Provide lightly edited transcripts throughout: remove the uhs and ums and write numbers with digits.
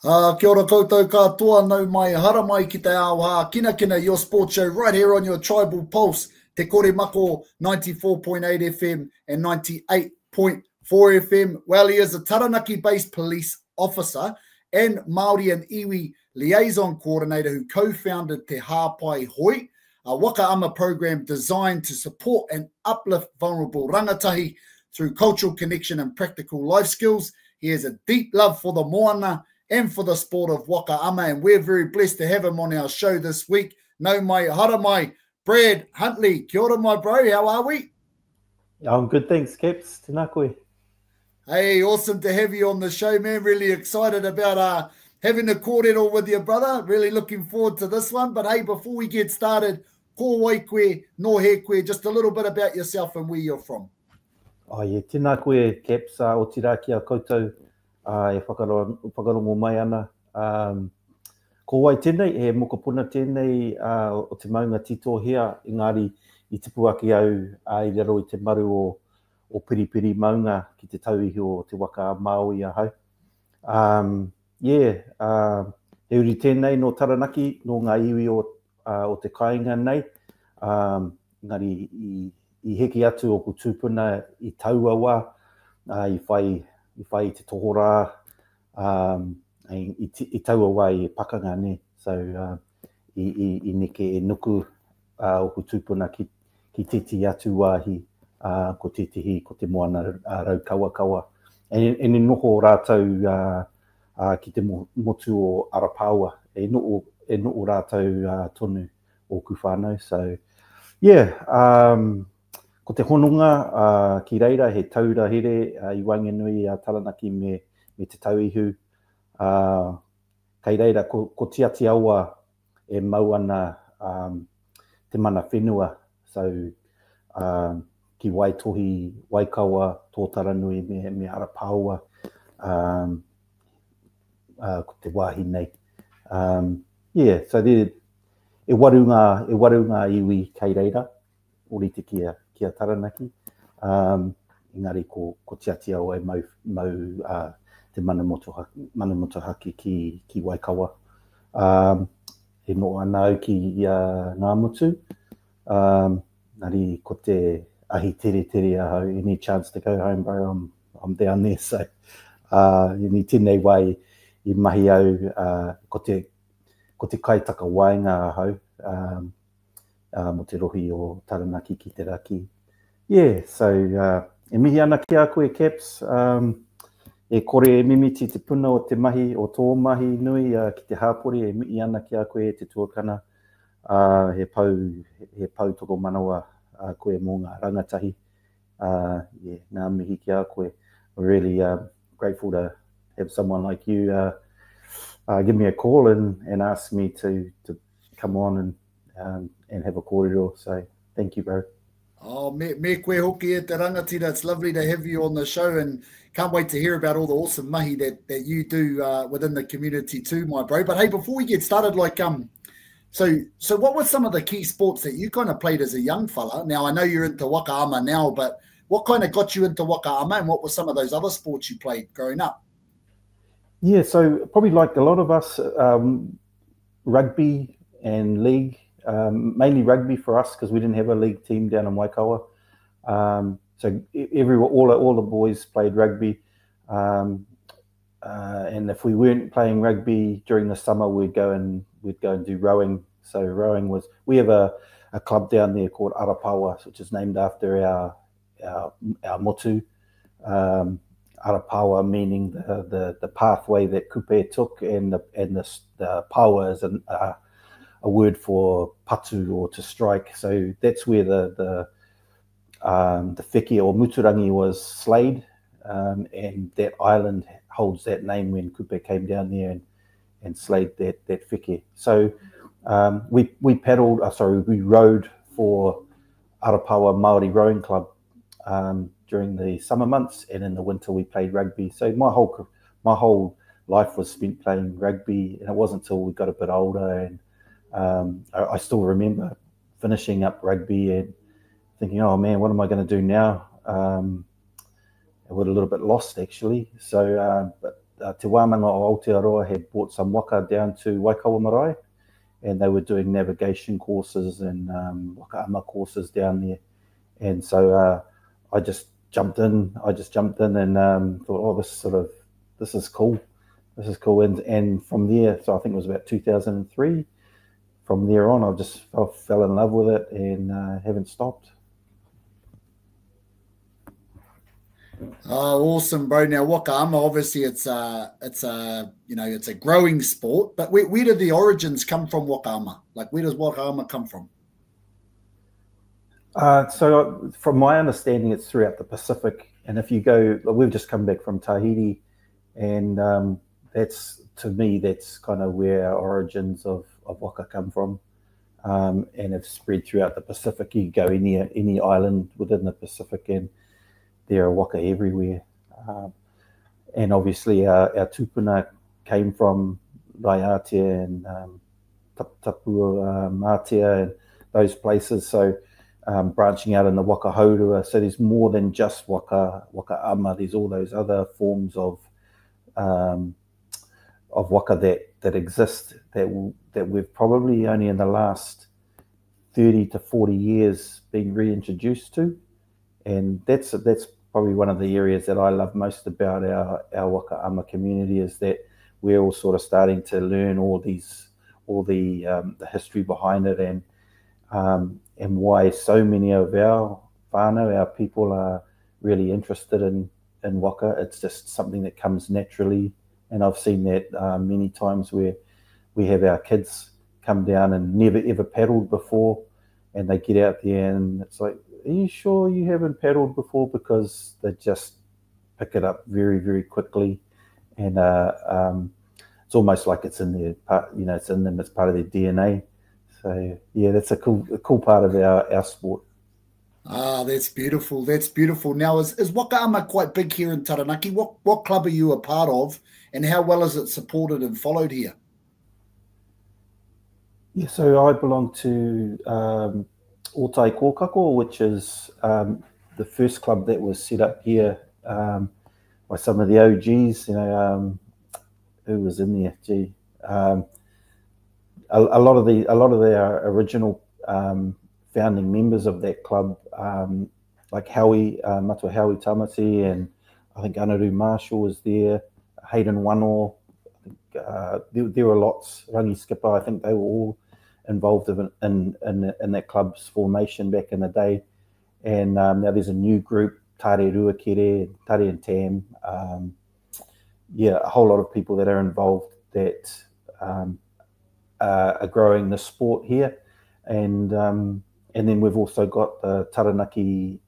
Kia ora koutou katoa, nau mai hara mai ki te ao Hākinakina, your sports show right here on your Tribal Pulse, Te Kore Mako 94.8 FM and 98.4 FM. Well, he is a Taranaki-based police officer and Māori and iwi liaison coordinator who co-founded Te Hapai Hoe, a Waka Ama program designed to support and uplift vulnerable rangatahi through cultural connection and practical life skills. He has a deep love for the moana and for the sport of Waka Ama, and we're very blessed to have him on our show this week. No mai, hara mai, Brad Huntley. Kia ora, my bro, how are we? I'm good, thanks, Caps. Tēnā koe. Hey, awesome to have you on the show, man. Really excited about having a kōrero with you, brother. Really looking forward to this one. But hey, before we get started, ko wai koe, no he koe, just a little bit about yourself and where you're from. Oh, yeah, tēnā koe, Caps, o tira ki a koutou. E whakarongo mai ana. Ko wai tēnei, e mokopuna tēnei o te maunga tito hea, engari I tipu ake au I rero I te maru o piripiri maunga ki te tauihi o te waka Māori a hau. He uri tēnei no Taranaki, no ngā iwi o te kāinga nei. Engari I heki atu o ku tūpuna I taua wā, I whai te tohora, I taua wā I pakanga ne. So I neke e nuku o ku tūpuna ki titi atu wāhi, ko titihi, ko te moana rau kawa. E noho rātou ki te motu o Arapaua, e no rātou tonu o ku whānau. So, ko te hononga ki reira he taura here I Wainganui a Taranaki me te tauihu. Kei reira ko tiati aua e mau ana te mana whenua. So ki Waitohi, Waikawa, tō Taranui me Arapaua, ko te wāhi nei. So e warunga iwi kei reira, orite kia Taranaki. Engari ko tiati au e mau te manamoto haki ki Waikawa. E no ana au ki ngā motu. Nari ko te ahi tere a hau, any chance to go home, bro, I'm down there. So ni tēnei wai I mahi au ko te kaitaka wainga a hau. Mo te rohi o Taranaki ki te raki. So e mihi ana ki a koe, Caps. E kore e mimiti te puna o te mahi, o tō mahi nui ki te hāpori, e mihi ana ki a koe te tuakana. He pau toko manawa koe mō ngā rangatahi. Ngā mihi ki a koe. We're really grateful to have someone like you give me a call and ask me to come on and have a kōrero. So thank you, bro. Oh, me koe hoki e te rangatira. It's lovely to have you on the show and can't wait to hear about all the awesome mahi that you do within the community too, my bro. But hey, before we get started, so what were some of the key sports that you kind of played as a young fella? Now, I know you're into Waka Ama now, but what kind of got you into Waka Ama and what were some of those other sports you played growing up? Yeah, so probably like a lot of us, rugby and league, mainly rugby for us because we didn't have a league team down in Waikawa. So all the boys played rugby. And if we weren't playing rugby during the summer, we'd go and do rowing. So rowing was, we have a club down there called Arapaua, which is named after our motu. Arapaua meaning the pathway that kupe took, and the paua is a word for patu or to strike. So that's where the wheke or muturangi was slayed, and that island holds that name when kupe came down there and slayed that wheke. So we rowed for Arapaua Māori Rowing Club during the summer months, and in the winter we played rugby. So my whole life was spent playing rugby, and it wasn't until we got a bit older and I still remember finishing up rugby and thinking, oh man, what am I going to do now? I was a little bit lost actually. So, but Te Wānanga o Aotearoa had brought some waka down to Waka Ama, and they were doing navigation courses and Waka Ama courses down there. And so I just jumped in. And thought, oh, this is cool. This is cool. And from there, so I think it was about 2003. From there on, I just fell in love with it and haven't stopped. Oh, awesome, bro. Now, Waka Ama, obviously, it's a growing sport. But where do the origins come from, Waka Ama? Like, where does Waka Ama come from? So, from my understanding, it's throughout the Pacific. And if you go, we've just come back from Tahiti, and to me, that's kind of where our origins of waka come from, and it's spread throughout the Pacific. You go any island within the Pacific, and there are waka everywhere. And obviously our tupuna came from Raiatea and Tapua Mātea and those places. So branching out in the Waka Haurua. So there's more than just Waka Ama. There's all those other forms of waka that exist that we've probably only in the last 30 to 40 years been reintroduced to. And that's probably one of the areas that I love most about our Waka Ama community, is that we're all sort of starting to learn all the history behind it, and why so many of our whānau, our people, are really interested in waka. It's just something that comes naturally, and I've seen that many times where we have our kids come down and never ever paddled before, and they get out there and it's like, are you sure you haven't paddled before? Because they just pick it up very, very quickly, and it's almost like it's in their part, it's in them. It's part of their DNA. So yeah, that's a cool part of our sport. Ah, that's beautiful. That's beautiful. Now, is Waka Ama quite big here in Taranaki? What club are you a part of, and how well is it supported and followed here? Yeah, so I belong to Otai Kōkako, which is the first club that was set up here by some of the OGs. Who was in there? Gee, a lot of the original founding members of that club, like Howie, Matua Howie Tamati, and I think Anaru Marshall was there, Hayden Wano. I think there were lots. Rangi Skipper, I think they were all involved in that club's formation back in the day. And now there's a new group, Tare Ruakere, Tare and Tam. A whole lot of people that are involved that are growing the sport here. And then we've also got the Taranaki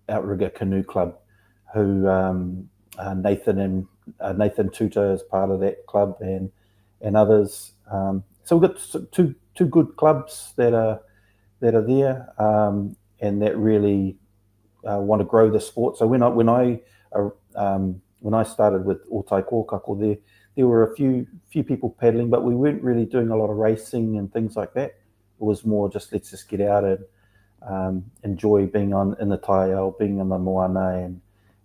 Outrigger Canoe Club, who Nathan Tuta is part of that club, and others. So we've got two good clubs that are there, and that really want to grow the sport. So when I started with Otai Kōkako, there were a few people paddling, but we weren't really doing a lot of racing and things like that. It was more just, let's just get out and enjoy being in the taiao, being in the moana,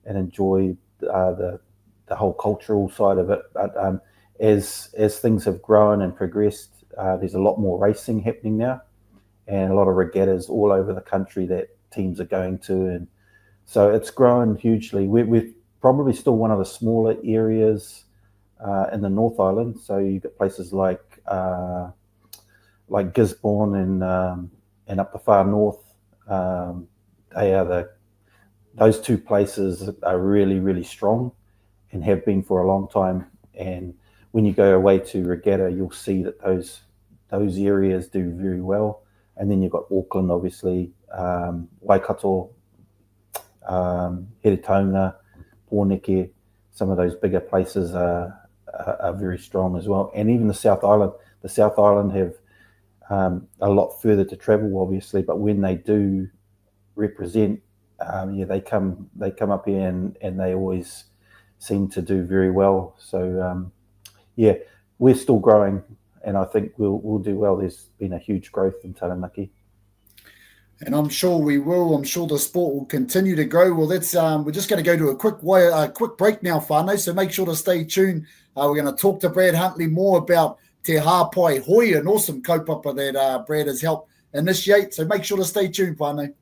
and enjoy the whole cultural side of it. But as things have grown and progressed, there's a lot more racing happening now, and a lot of regattas all over the country that teams are going to, and so it's grown hugely. We're probably still one of the smaller areas in the North Island. So you've got places like Gisborne and up the far north. Those two places are really, really strong and have been for a long time. And when you go away to regatta, you'll see that those areas do very well. And then you've got Auckland, obviously, Waikato, Heretaunga, Pōneke. Some of those bigger places are very strong as well. And even the South Island. The South Island have a lot further to travel, obviously, but when they do represent, they come up here and they always seem to do very well. So we're still growing, and I think we'll do well. There's been a huge growth in Taranaki. And I'm sure we will. I'm sure the sport will continue to grow. Well, that's we're just going to go to a quick break now, whānau. So make sure to stay tuned. We're going to talk to Brad Huntley more about Te Hapai Hoe, an awesome kaupapa that Brad has helped initiate. So make sure to stay tuned, whānau.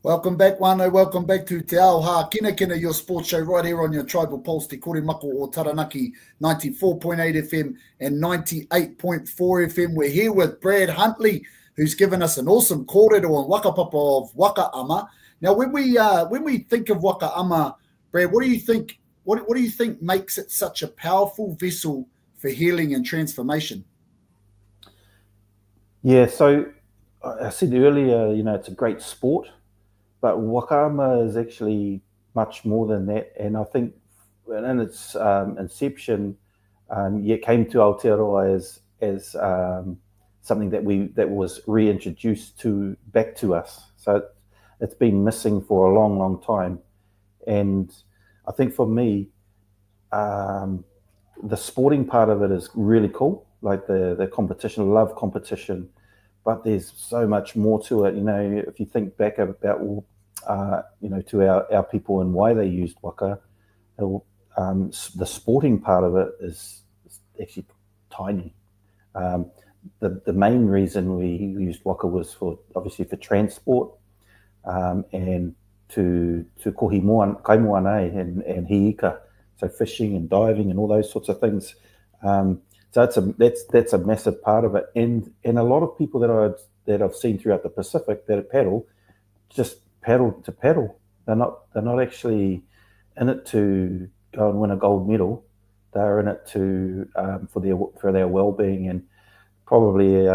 Welcome back, whānau. Welcome back to Te Ao Hākinakina, your sports show right here on your Tribal Pulse, Te Kore Mako o Taranaki, 94.8 FM and 98.4 FM. We're here with Brad Huntley, who's given us an awesome kōrero and whakapapa of Waka Ama. Now, when we think of Waka Ama, Brad, what do you think? What do you think makes it such a powerful vessel for healing and transformation? Yeah, so I said earlier, it's a great sport. But Waka Ama is actually much more than that. And I think in its inception, it came to Aotearoa as something that was reintroduced back to us. So it's been missing for a long, long time. And I think for me, the sporting part of it is really cool, like the competition. I love competition, but there's so much more to it. If you think back about to our people and why they used waka, the sporting part of it is actually tiny. The main reason we used waka was obviously for transport and to kohi kaimoana and hiika, so fishing and diving and all those sorts of things. So that's a massive part of it, and a lot of people that I've seen throughout the Pacific that paddle just paddle to paddle. They're not actually in it to go and win a gold medal. They're in it to for their well-being, and probably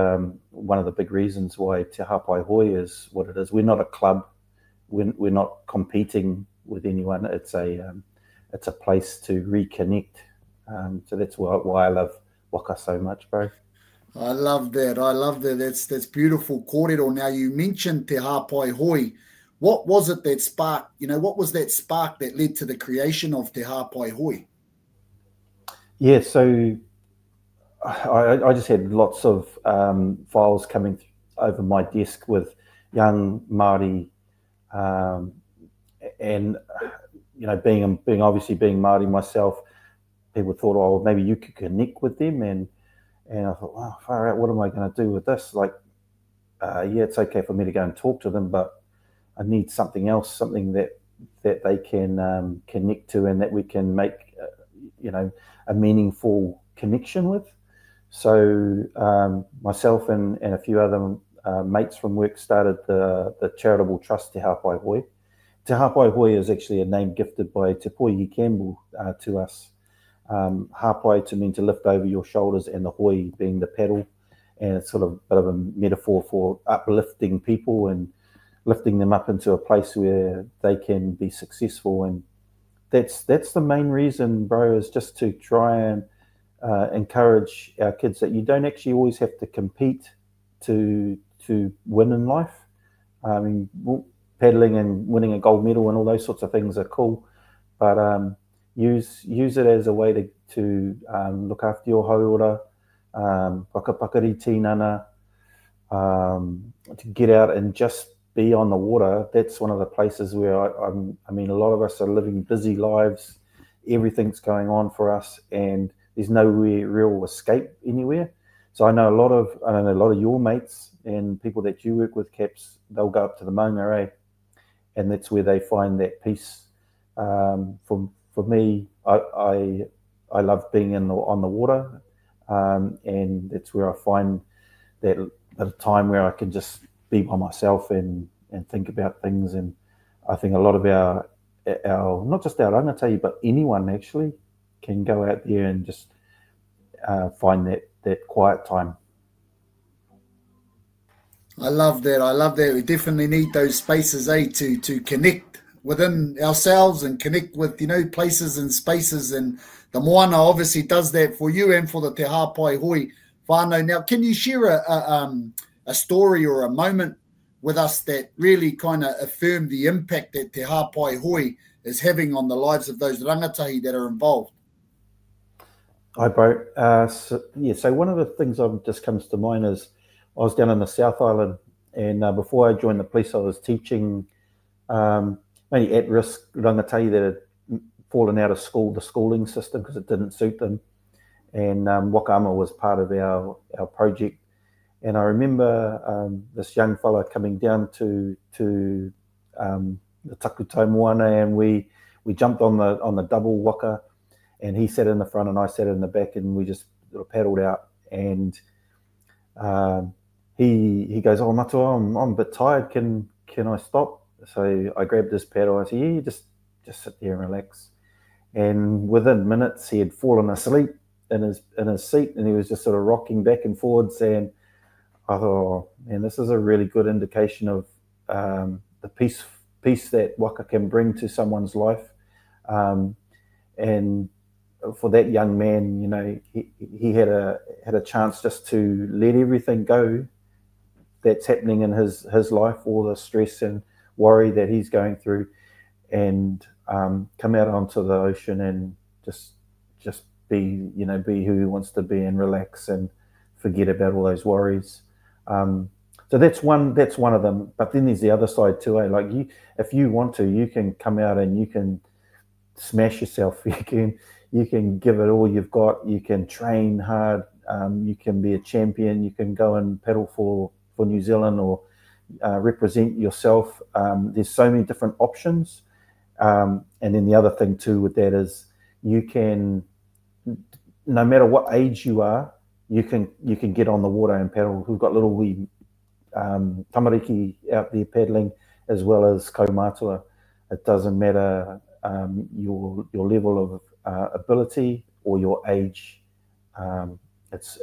one of the big reasons why Te Hapai Hoe is what it is. We're not a club. We're not competing with anyone. It's a place to reconnect. So that's why I love waka so much, bro. I love that. That's beautiful kōrero. Now, you mentioned Te Hapai Hoe. What was it that sparked, what was that spark that led to the creation of Te Hapai Hoe? Yeah, so I just had lots of files coming over my desk with young Māori, and being obviously being Māori myself, people thought, oh, maybe you could connect with them, and I thought, wow, far out, what am I going to do with this? Like, it's okay for me to go and talk to them, but I need something else, something that they can connect to, and that we can make, a meaningful connection with. So myself and a few other mates from work started the charitable trust Te Hapai Hoe. Te Hapai Hoe is actually a name gifted by Te Poihi Campbell to us. Hapai to mean to lift over your shoulders, and the hoi being the paddle, and it's sort of a bit of a metaphor for uplifting people and lifting them up into a place where they can be successful. And that's the main reason, bro, is just to try and encourage our kids that you don't actually always have to compete to win in life. I mean, paddling and winning a gold medal and all those sorts of things are cool, but use it as a way to look after your hauora, whakapakari tinana, to get out and just be on the water. That's one of the places where I mean, a lot of us are living busy lives. Everything's going on for us, and there's no real escape anywhere. So I know a lot of your mates and people that you work with, Caps, they'll go up to the maunga, and that's where they find that peace. For me, I love being on the water, and that's where I find that at a time where I can just be by myself and think about things. And I think a lot of our not just our rangatahi, but anyone actually can go out there and just find that quiet time. I love that. We definitely need those spaces, to connect within ourselves and connect with, places and spaces. And the moana obviously does that for you and for the Te Hapai Hoe whānau. Now, can you share a story or a moment with us that really kind of affirmed the impact that Te Hapai Hoe is having on the lives of those rangatahi that are involved? Hi, bro. So one of the things that just comes to mind is I was down in the South Island, and before I joined the police, I was teaching mainly at-risk rangatahi that had fallen out of school, the schooling system, because it didn't suit them. And Waka Ama was part of our project. And I remember this young fella coming down to the Takutai moana, and we jumped on the double waka, and he sat in the front and I sat in the back, and we just sort of paddled out. And he goes, "Oh, Matua, I'm a bit tired. Can I stop?" So I grabbed his paddle. I said, "Yeah, just sit there and relax." And within minutes, he had fallen asleep in his seat, and he was just sort of rocking back and forwards. And I thought, "Oh, man, this is a really good indication of the peace that waka can bring to someone's life." And for that young man, he had a chance just to let everything go that's happening in his life, all the stress and worry that he's going through, and come out onto the ocean and just be who he wants to be and relax and forget about all those worries. So that's one of them. But then there's the other side too. Like if you want to, you can come out and you can smash yourself. You can give it all you've got. You can train hard. You can be a champion. You can go and paddle for New Zealand or represent yourself. There's so many different options. And then the other thing too with that is you can, no matter what age you are, you can get on the water and paddle. We've got little wee tamariki out there paddling, as well as kaumātua. It doesn't matter your level of ability or your age. It's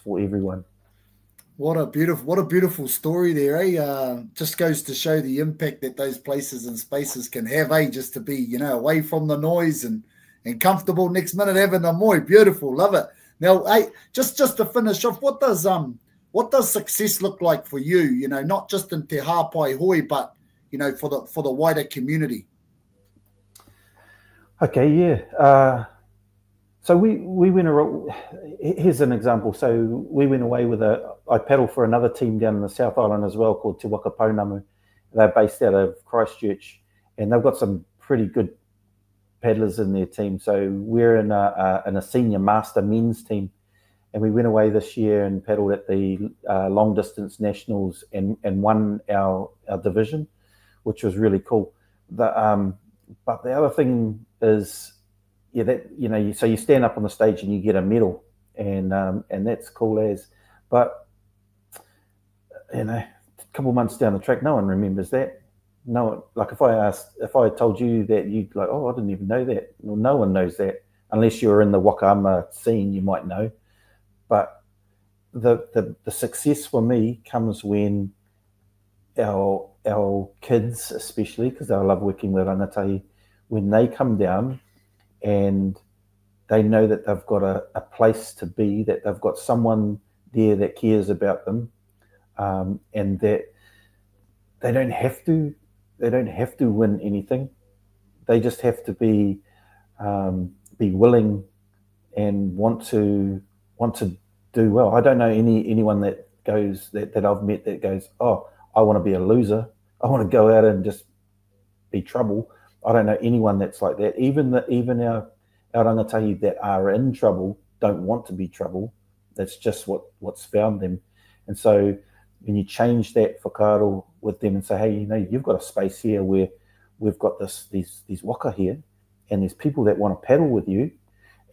for everyone. What a beautiful story there, eh? Just goes to show the impact that those places and spaces can have, eh? Just to be, away from the noise and comfortable. Next minute having a moi. Beautiful, love it. Now, hey, just to finish off, what does success look like for you? Not just in Te Hapai Hoe, but for the wider community. Okay, yeah. So we went around. Here's an example. So we went away with I paddled for another team down in the South Island as well called Te Waka Pounamu. They're based out of Christchurch, and they've got some pretty good paddlers in their team. So we're in a senior master men's team, and we went away this year and paddled at the long distance nationals and won our division, which was really cool. But the other thing is, so you stand up on the stage and you get a medal, and that's cool as. But a couple of months down the track, no one remembers that. No, like if I told you that, you'd like, "Oh, I didn't even know that." Well, no one knows that unless you're in the Waka Ama scene. You might know, but the success for me comes when our kids, especially because I love working with rangatahi, when they come down and they know that they've got a place to be, that they've got someone there that cares about them, and that they don't have to win anything. They just have to be willing and want to do well. I don't know anyone that goes that I've met that goes, "Oh, I want to be a loser. I want to go out and just be trouble." I don't know anyone that's like that. Even our rangatahi that are in trouble don't want to be trouble. That's just what's found them. And so when you change that whakaaro with them and say, "Hey, you've got a space here where we've got these waka here, and there's people that want to paddle with you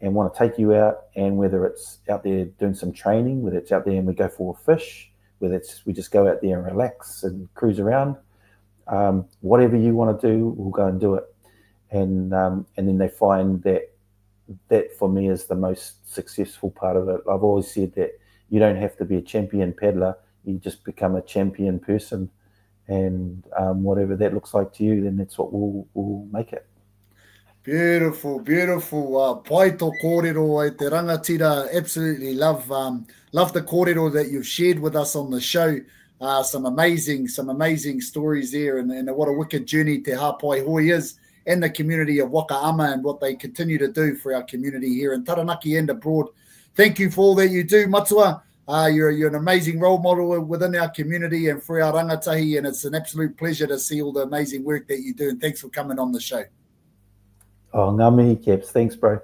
and want to take you out, and whether it's out there doing some training, whether it's out there and we go for a fish, whether it's we just go out there and relax and cruise around, whatever you want to do, we'll go and do it." And then they find that for me is the most successful part of it. I've always said that you don't have to be a champion paddler, you just become a champion person. and whatever that looks like to you, then that's what we'll make it. Beautiful, beautiful. Pai tō kōrero e te rangatira. Absolutely love the kōrero that you've shared with us on the show. Some amazing stories there, and what a wicked journey Te Hapai Hoe is, and the community of Waka Ama, and what they continue to do for our community here in Taranaki and abroad. Thank you for all that you do, Matua. You're an amazing role model within our community and for our rangatahi, and it's an absolute pleasure to see all the amazing work that you do, and thanks for coming on the show. Oh, ngā mihi, Caps. Thanks, bro.